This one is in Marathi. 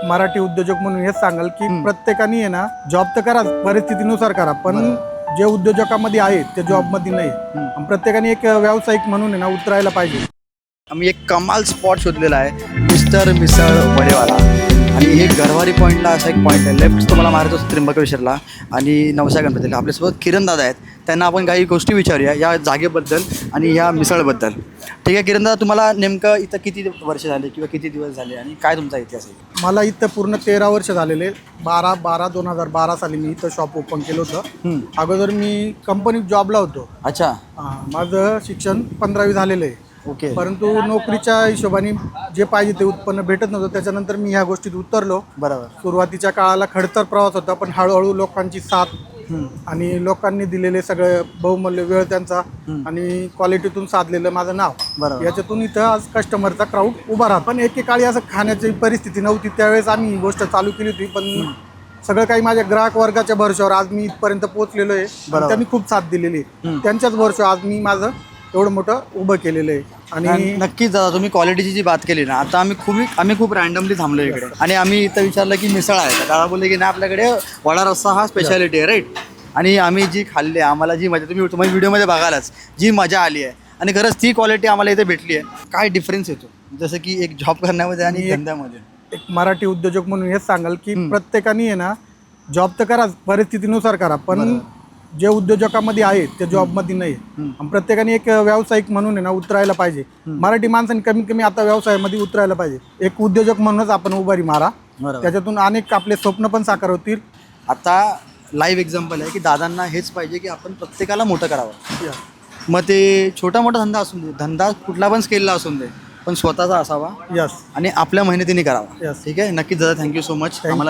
मराठी उद्योजक म्हणून हेच सांगाल की प्रत्येकाने आहे ना जॉब तर करा, परिस्थितीनुसार करा, पण जे उद्योजकामध्ये आहेत ते जॉबमध्ये नाही. आणि प्रत्येकाने एक व्यावसायिक म्हणून आहे ना उतरायला पाहिजे. आम्ही एक कमाल स्पॉट शोधलेला आहे, मिस्टर मिसळ वडेवाला. आणि हे गरवारी पॉईंटला असा एक पॉईंट आहे. लेफ्ट तुम्हाला मारायचं असतो त्र्यंबकेश्वरला आणि नवसा गणपतीला. आपल्यासोबत किरण दादा आहेत, त्यांना आपण काही गोष्टी विचारूया या जागेबद्दल आणि या मिसळबद्दल. ठीक आहे किरण दादा, तुम्हाला नेमकं इथं किती वर्ष झाले किंवा किती दिवस झाले आणि काय तुमचा इतिहास आहे? मला इथं पूर्ण 13 वर्ष झालेले. 2012 साली मी इथं शॉप ओपन केलं होतं. अगोदर मी कंपनीत जॉबला होतो. अच्छा. माझं शिक्षण 15वी झालेलं आहे. ओके. परंतु नोकरीच्या हिशोबाने जे पाहिजे ते उत्पन्न भेटत नव्हतं. त्याच्यानंतर मी ह्या गोष्टीत उतरलो. बरोबर. सुरुवातीच्या काळाला खडतर प्रवास होता, पण हळूहळू लोकांची साथ आणि लोकांनी दिलेले सगळे बहुमूल्य वेळ त्यांचा आणि क्वालिटीतून साधलेलं माझं नाव, बरोबर, याच्यातून इथं आज कस्टमरचा क्राऊड उभा राहतो. पण एकेकाळी असं खाण्याची परिस्थिती नव्हती, त्यावेळेस आम्ही ही गोष्ट चालू केली होती. पण सगळं काही माझ्या ग्राहक वर्गाच्या भरवशावर आज मी इथपर्यंत पोहोचलेलो आहे. त्यांनी खूप साथ दिलेली आहे. त्यांच्याच भरवशावर आज मी माझं एवढं मोठं उभं केलेलं आहे. आणि नक्कीच दादा, तुम्ही क्वालिटीची जी बात केली ना, आता आम्ही खूप रॅन्डमली थांबलो इकडे आणि आम्ही इथं विचारलं की मिसळ आहे. दादा बोलले की नाही, आपल्याकडे वडा रस्सा हा स्पेशालिटी आहे, राईट. आणि आम्ही जी खाल्ली, आम्हाला जी मजा, तुम्ही व्हिडिओमध्ये बघालाच जी मजा आली आहे आणि खरंच ती क्वालिटी आम्हाला इथे भेटली आहे. काय डिफरन्स येतो जसं की एक जॉब करण्यामध्ये आणि धंद्यामध्ये? एक मराठी उद्योजक म्हणून हेच सांगाल की प्रत्येकाने आहे ना जॉब तर करा, परिस्थितीनुसार करा, पण जे उद्योजकामध्ये आहेत ते जॉबमध्ये नाही. आणि प्रत्येकाने एक व्यावसायिक म्हणून आहे ना उतरायला पाहिजे. मराठी माणसांनी कमीत कमी आता व्यवसायामध्ये उतरायला पाहिजे. एक उद्योजक म्हणूनच आपण उभारी मारा, त्याच्यातून अनेक आपले स्वप्न पण साकार होतील. आता लाईव्ह एक्झाम्पल आहे की दादांना हेच पाहिजे की आपण प्रत्येकाला मोठं करावं. मग ते छोटा मोठा धंदा असून दे, धंदा कुठला पण स्केलला असून दे, पण स्वतःचा असावा यस आणि आपल्या मेहनतीने करावा. Yes. ठीक आहे. नक्कीच दादा, थँक्यू सो मच. आम्हाला